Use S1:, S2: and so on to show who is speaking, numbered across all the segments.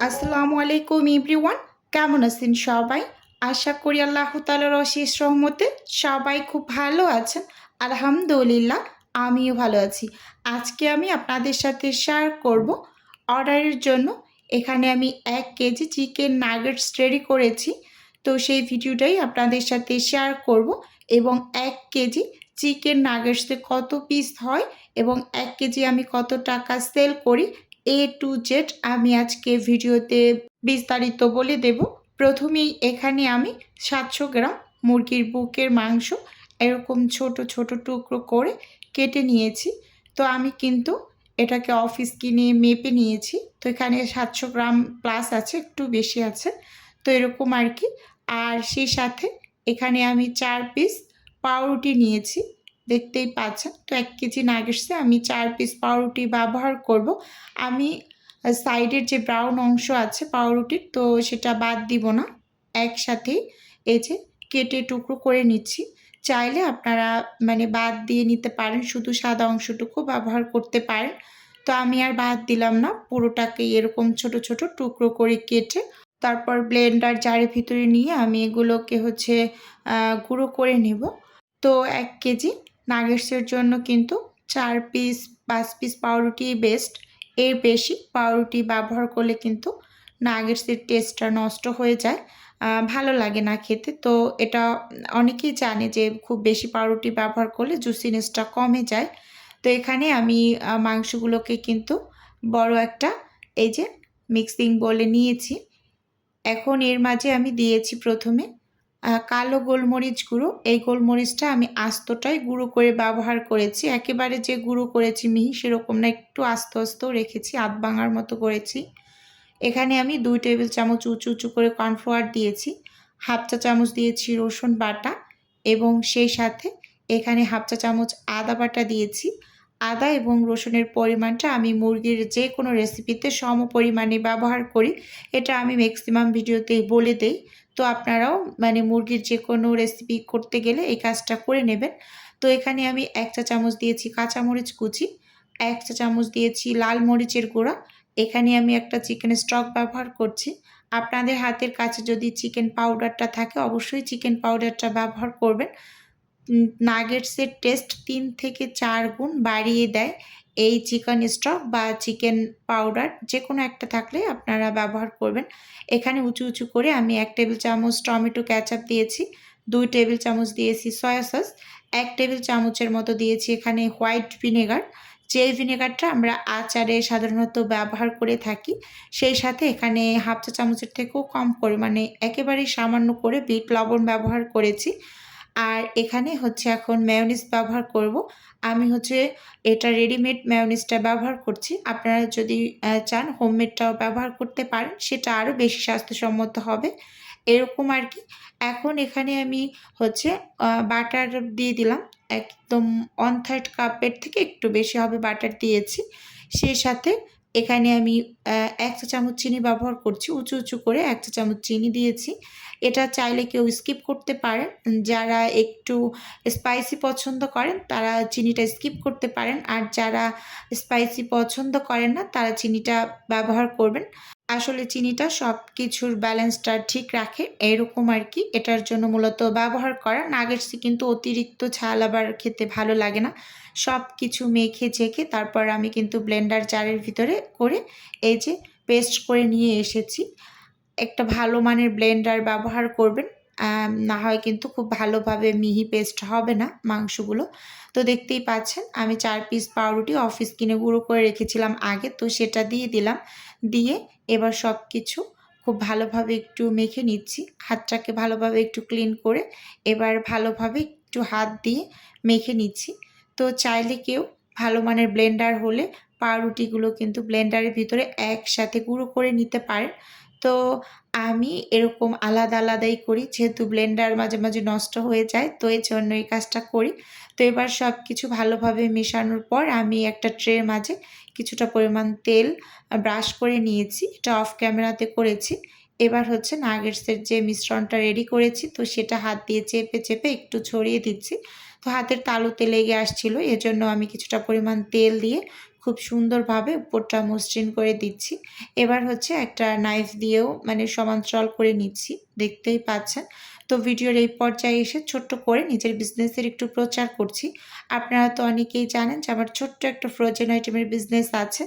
S1: আসসালামু আলাইকুম এভরিওয়ান, কেমন আছেন সবাই? আশা করি আল্লাহ তাআলার অশেষ রহমতে সবাই খুব ভালো আছেন। আলহামদুলিল্লাহ, আমিও ভালো আছি। আজকে আমি আপনাদের সাথে শেয়ার করব অর্ডারের জন্য এখানে আমি 1 কেজি চিকেন নাগেটস রেডি করেছি। তো সেই ভিডিওটাই আপনাদের সাথে শেয়ার করব এবং 1 কেজি চিকেন নাগেটসে কত পিস হয় এবং 1 কেজি আমি কত টাকা সেল করি A to Z আমি আজকে ভিডিওতে বিস্তারিত বলে দেব। প্রথমেই এখানে আমি 700 গ্রাম মুরগির বুকের মাংস এরকম ছোট ছোট টুকরো করে কেটে নিয়েছি। তো আমি কিন্তু এটাকে অফিস কিনে মেপে নিয়েছি। তো এখানে 700 গ্রাম প্লাস আছে, একটু বেশি আছে। তো এরকম আর কি। আর সেই সাথে এখানে আমি 4 পিস পাউরুটি নিয়েছি, দেখতেই পাচ্ছেন। তো 1 কেজি নাগেটসে আমি 4 পিস পাউরুটি ব্যবহার করব। আমি সাইডের যে ব্রাউন অংশ আছে পাউরুটির, তো সেটা বাদ দিব না, একসাথেই এই যে কেটে টুকরো করে নিচ্ছি। চাইলে আপনারা বাদ দিয়ে নিতে পারেন, শুধু সাদা অংশটুকু ব্যবহার করতে পারেন। তো আমি আর বাদ দিলাম না, পুরোটাকে এরকম ছোট ছোট টুকরো করে কেটে তারপর ব্লেন্ডার জারের ভিতরে নিয়ে আমি এগুলোকে গুঁড়ো করে নেব। তো 1 কেজি নাগেটসের জন্য কিন্তু 4 পিস 5 পিস পাউরুটি বেস্ট। এর বেশি পাউরুটি ব্যবহার করলে কিন্তু নাগেটসের টেস্টটা নষ্ট হয়ে যায়, ভালো লাগে না খেতে। তো এটা অনেকেই জানে যে খুব বেশি পাউরুটি ব্যবহার করলে জুসিনেসটা কমে যায়। তো এখানে আমি মাংসগুলোকে কিন্তু বড় একটা এই যে মিক্সিং বোলে নিয়েছি। এখন এর মাঝে আমি দিয়েছি প্রথমে কালো গোলমরিচ গুঁড়ো। এই গোলমরিচটা আমি আস্তটাই গুঁড়ো করে ব্যবহার করেছি, একেবারে যে গুঁড়ো করেছি মিহি সেরকম না, একটু আস্ত আস্ত রেখেছি, আধ ভাঙার মতো করেছি। এখানে আমি 2 টেবিল চামচ উঁচু উঁচু করে কর্নফ্লাওয়ার দিয়েছি, হাফ চা চামচ দিয়েছি রসুন বাটা এবং সেই সাথে এখানে হাফ চা চামচ আদা বাটা দিয়েছি। আদা এবং রসুনের পরিমাণটা আমি মুরগির যে কোনো রেসিপিতে সম পরিমাণে ব্যবহার করি, এটা আমি ম্যাক্সিমাম ভিডিওতেই বলে দেই। তো আপনারাও মুরগির যে কোনো রেসিপি করতে গেলে এই কাজটা করে নেবেন। তো এখানে আমি 1 চা চামচ দিয়েছি কাঁচামরিচ কুচি, 1 চা চামচ দিয়েছি লাল মরিচের গুঁড়া। এখানে আমি একটা চিকেন স্টক ব্যবহার করছি। আপনাদের হাতের কাছে যদি চিকেন পাউডারটা থাকে অবশ্যই চিকেন পাউডারটা ব্যবহার করবেন। নাগেটসের টেস্ট 3 থেকে 4 গুণ বাড়িয়ে দেয় এই চিকেন স্টক বা চিকেন পাউডার, যে কোনো একটা থাকলে আপনারা ব্যবহার করবেন। এখানে উঁচু উঁচু করে আমি 1 টেবিল চামচ টমেটো কেচাপ দিয়েছি, 2 টেবিল চামচ দিয়েছি সয়া সস, 1 টেবিল চামচের মতো দিয়েছি এখানে হোয়াইট ভিনেগার, যে ভিনেগারটা আমরা আচারে সাধারণত ব্যবহার করে থাকি। সেই সাথে এখানে হাফ চা চামচের থেকেও কম পরিমাণে একেবারেই সামান্য করে বিট লবণ ব্যবহার করেছি। আর এখানে এখন মেয়োনিজ ব্যবহার করব। আমি এটা রেডিমেড মেয়োনিজটা ব্যবহার করছি। আপনারা যদি চান হোমমেডটাও ব্যবহার করতে পারেন, সেটা আরও বেশি স্বাস্থ্যসম্মত হবে। এরকম আর কি। এখন এখানে আমি বাটার দিয়ে দিলাম। একদম 1/3 কাপের থেকে একটু বেশি হবে বাটার দিয়েছি। সেই সাথে এখানে আমি 1 চা চামচ চিনি ব্যবহার করছি। উঁচু উঁচু করে 1 চা চামচ চিনি দিয়েছি। এটা চাইলে কেউ স্কিপ করতে পারেন। যারা একটু স্পাইসি পছন্দ করেন তারা চিনিটা স্কিপ করতে পারেন। আর যারা স্পাইসি পছন্দ করেন না তারা চিনিটা ব্যবহার করবেন। আসলে চিনিটা সব কিছুর ব্যালেন্সটা ঠিক রাখে, এরকম আর কি। এটার জন্য মূলত ব্যবহার করা। নাগেটসে কিন্তু অতিরিক্ত ঝাল আবার খেতে ভালো লাগে না। সব কিছু মেখে ঝেঁকে তারপর আমি কিন্তু ব্লেন্ডার জারের ভিতরে করে এই যে পেস্ট করে নিয়ে এসেছি। একটা ভালো মানের ব্লেন্ডার ব্যবহার করবেন, না হয় কিন্তু খুব ভালোভাবে মিহি পেস্ট হবে না মাংসগুলো। তো দেখতেই পাচ্ছেন আমি 4 পিস পাউরুটি অফিস কিনে গুঁড়ো করে রেখেছিলাম আগে, তো সেটা দিয়ে দিলাম। দিয়ে এবার সব কিছু খুব ভালোভাবে একটু মেখে নিচ্ছি। হাতটাকে ভালোভাবে একটু ক্লিন করে এবার ভালোভাবে একটু হাত দিয়ে মেখে নিচ্ছি। তো চাইলে কেউ ভালো মানের ব্লেন্ডার হলে পাউরুটিগুলো কিন্তু ব্লেন্ডারের ভিতরে একসাথে গুঁড়ো করে নিতে পারেন। তো আমি এরকম আলাদা আলাদাই করি, যেহেতু ব্লেন্ডার মাঝে মাঝে নষ্ট হয়ে যায়, তো এই জন্য এই কাজটা করি। তো এবার সব কিছু ভালোভাবে মেশানোর পর আমি একটা ট্রের মাঝে কিছুটা পরিমাণ তেল ব্রাশ করে নিয়েছি, এটা অফ ক্যামেরাতে করেছি। এবার নাগেটসের যে মিশ্রণটা রেডি করেছি, তো সেটা হাত দিয়ে চেপে চেপে একটু ছড়িয়ে দিচ্ছি। তো হাতের তালুতে লেগে আসছিল, এজন্য আমি কিছুটা পরিমাণ তেল দিয়ে খুব সুন্দরভাবে উপরটা মসৃণ করে দিচ্ছি। এবার হচ্ছে একটা নাইফ দিয়েও মানে সমান্তরাল করে নিচ্ছি, দেখতেই পাচ্ছেন। তো ভিডিওর এই পর্যায়ে এসে ছোট্ট করে নিজের বিজনেসের একটু প্রচার করছি। আপনারা তো অনেকেই জানেন যে আমার ছোট্ট একটা ফ্রোজেন আইটেমের বিজনেস আছে।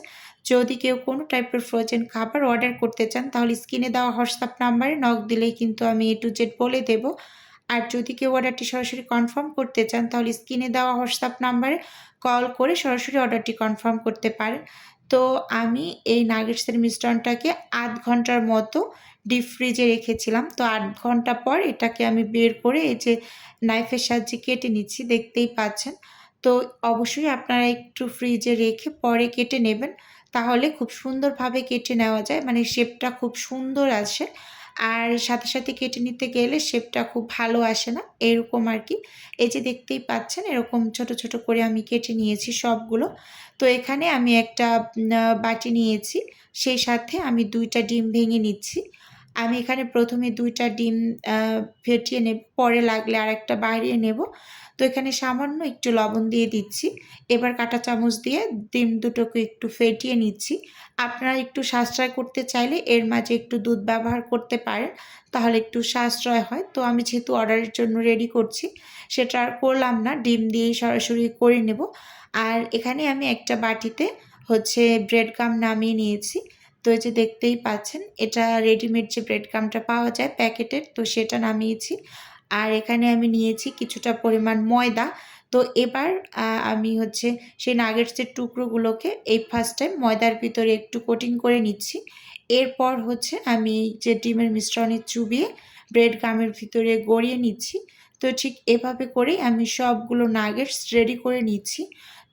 S1: যদি কেউ কোনো টাইপের ফ্রোজেন খাবার অর্ডার করতে চান তাহলে স্ক্রিনে দেওয়া হোয়াটসঅ্যাপ নাম্বারে নক দিলেই কিন্তু আমি A to Z বলে দেব। আর যদি কেউ অর্ডারটি সরাসরি কনফার্ম করতে চান তাহলে স্ক্রিনে দেওয়া হোয়াটসঅ্যাপ নাম্বারে কল করে সরাসরি অর্ডারটি কনফার্ম করতে পারেন। তো আমি এই নাগেটসের মিশ্রণটাকে ০.৫ ঘন্টার মতো ডিপ ফ্রিজে রেখেছিলাম। তো ৮ ঘন্টা পর এটাকে আমি বের করে এই যে নাইফের সাহায্যে কেটে নিচ্ছি, দেখতেই পাচ্ছেন। তো অবশ্যই আপনারা একটু ফ্রিজে রেখে পরে কেটে নেবেন। তাহলে খুব সুন্দরভাবে কেটে নেওয়া যায়, মানে শেপটা খুব সুন্দর আসে। আর সাথে, সাথে কেটে নিতে গেলে শেপটা খুব ভালো আসে না, এরকম আরকি। এই যে দেখতেই পাচ্ছেন এরকম ছোট, ছোট করে আমি কেটে নিয়েছি সবগুলো। তো এখানে আমি একটা বাটি নিয়েছি, সেই সাথে আমি ২ টা ডিম ভেঙে নিচ্ছি। আমি এখানে ১ম এ ২ টা ডিম আ ফেটিয়ে নেব, পরে লাগলে আরেকটা বাড়িয়ে নেব। তো এখানে সামান্য একটু লবণ দিয়ে দিচ্ছি। এবার কাঁটা চামচ দিয়ে ডিম দুটোকে একটু ফেটিয়ে নিচ্ছি। আপনারা একটু সাশ্রয় করতে চাইলে এর মাঝে একটু দুধ ব্যবহার করতে পারেন, তাহলে একটু সাশ্রয় হয়। তো আমি যেহেতু অর্ডারের জন্য রেডি করছি, সেটা আর করলাম না, ডিম দিয়েই সরাসরি করে নেব। আর এখানে আমি একটা বাটিতে হচ্ছে ব্রেড গাম নামিয়ে নিয়েছি। তো এই যে দেখতেই পাচ্ছেন, এটা রেডিমেড যে ব্রেড গামটা পাওয়া যায় প্যাকেটের, তো সেটা নামিয়েছি। আর এখানে আমি নিয়েছি কিছুটা পরিমাণ ময়দা। তো এবার আমি হচ্ছে সেই নাগেটসের টুকরোগুলোকে এই ফার্স্ট টাইম ময়দার ভিতরে একটু কোটিং করে নিচ্ছি। এরপর হচ্ছে আমি যে ডিমের মিশ্রণে চুবিয়ে ব্রেড গামের ভিতরে গড়িয়ে নিচ্ছি। তো ঠিক এভাবে করেই আমি সবগুলো নাগেটস রেডি করে নিচ্ছি।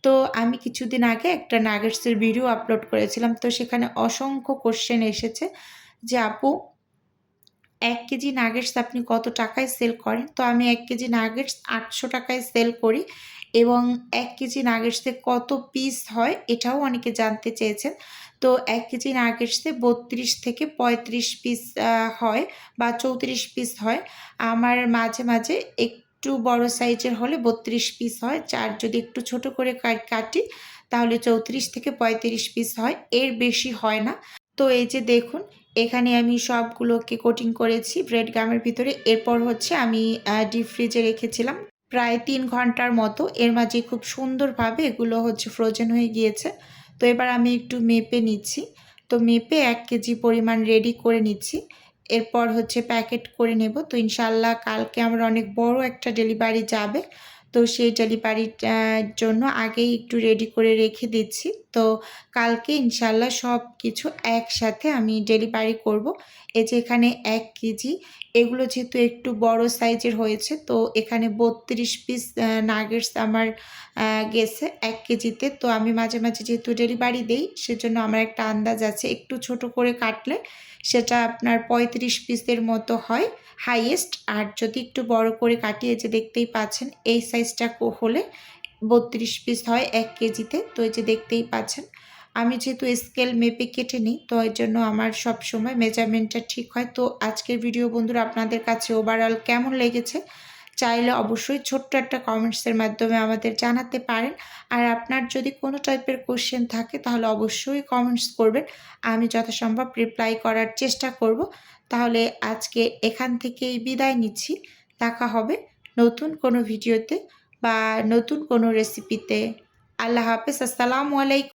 S1: তো আমি কিছুদিন আগে একটা নাগেটসের ভিডিও আপলোড করেছিলাম। তো সেখানে অসংখ্য কোয়েশ্চেন এসেছে যে, "আপু ১ কেজি নাগেটস আপনি কত টাকায় সেল করেন?" তো আমি ১ কেজি নাগেটস ৳৮০০ য় সেল করি এবং ১ কেজি নাগেটসে কত পিস হয় এটাও অনেকে জানতে চেয়েছেন। তো ১ কেজি নাগেটসে ৩২ থেকে ৩৫ পিস হয় বা ৩৪ পিস হয়। আমার মাঝে, মাঝে একটু বড় সাইজের হলে ৩২ পিস হয়। আর যদি একটু ছোট করে কাটি তাহলে ৩৪ থেকে ৩৫ পিস হয়। এর বেশি হয় না। তো এই যে দেখুন, এখানে আমি সবগুলোকে কোটিং করেছি ব্রেড গামের ভিতরে। এরপর হচ্ছে আমি ডিপ ফ্রিজে রেখেছিলাম প্রায় ৩ ঘন্টার মতো। এর মাঝে খুব সুন্দরভাবে এগুলো হচ্ছে ফ্রোজেন হয়ে গিয়েছে। তো এবার আমি একটু মেপে নিচ্ছি। তো মেপে ১ কেজি পরিমাণ রেডি করে নিচ্ছি। এরপর হচ্ছে প্যাকেট করে নেব। তো ইনশাআল্লাহ কালকে আমার অনেক বড় একটা ডেলিভারি যাবে। তো সেই ডেলিভারিটার জন্য আগেই একটু রেডি করে রেখে দিচ্ছি। তো কালকে ইনশাআল্লাহ সবকিছু একসাথে আমি ডেলিভারি করব। এই যে এখানে ১ কেজি, এগুলো যেহেতু একটু বড় সাইজের হয়েছে, তো এখানে ৩২ পিস নাগেটস আমার গেছে ১ কেজিতে। তো আমি মাঝে, মাঝে যেহেতু ডেলিভারি দেই, সেজন্য আমার একটা আন্দাজ আছে। একটু ছোট করে কাটলে সেটা আপনার ৩৫ পিসের মতো হয় হাইয়েস্ট। আর যদি একটু বড় করে কাটি, এই যে দেখতেই পাচ্ছেন এই সাইজটা হলে ৩২ পিস হয় ১ কেজিতে। তো এই যে দেখতেই পাচ্ছেন। আমি যেহেতু স্কেল মেপে কেটে নিই, তো এজন্য আমার সবসময় মেজারমেন্টটা ঠিক হয়। তো আজকের ভিডিও বন্ধুরা আপনাদের কাছে ওভারঅল কেমন লেগেছে? চাইলে অবশ্যই ছোট্ট একটা কমেন্টসের মাধ্যমে আমাদের জানাতে পারেন। আর আপনার যদি কোনো টাইপের কোয়েশ্চেন থাকে তাহলে অবশ্যই কমেন্টস করবেন। আমি যথাসম্ভব রিপ্লাই করার চেষ্টা করব। তাহলে আজকে এখান থেকেই বিদায় নিচ্ছি। দেখা হবে নতুন কোনো ভিডিওতে বা নতুন কোনো রেসিপিতে। আল্লাহ হাফেজ। আসসালামু আলাইকুম।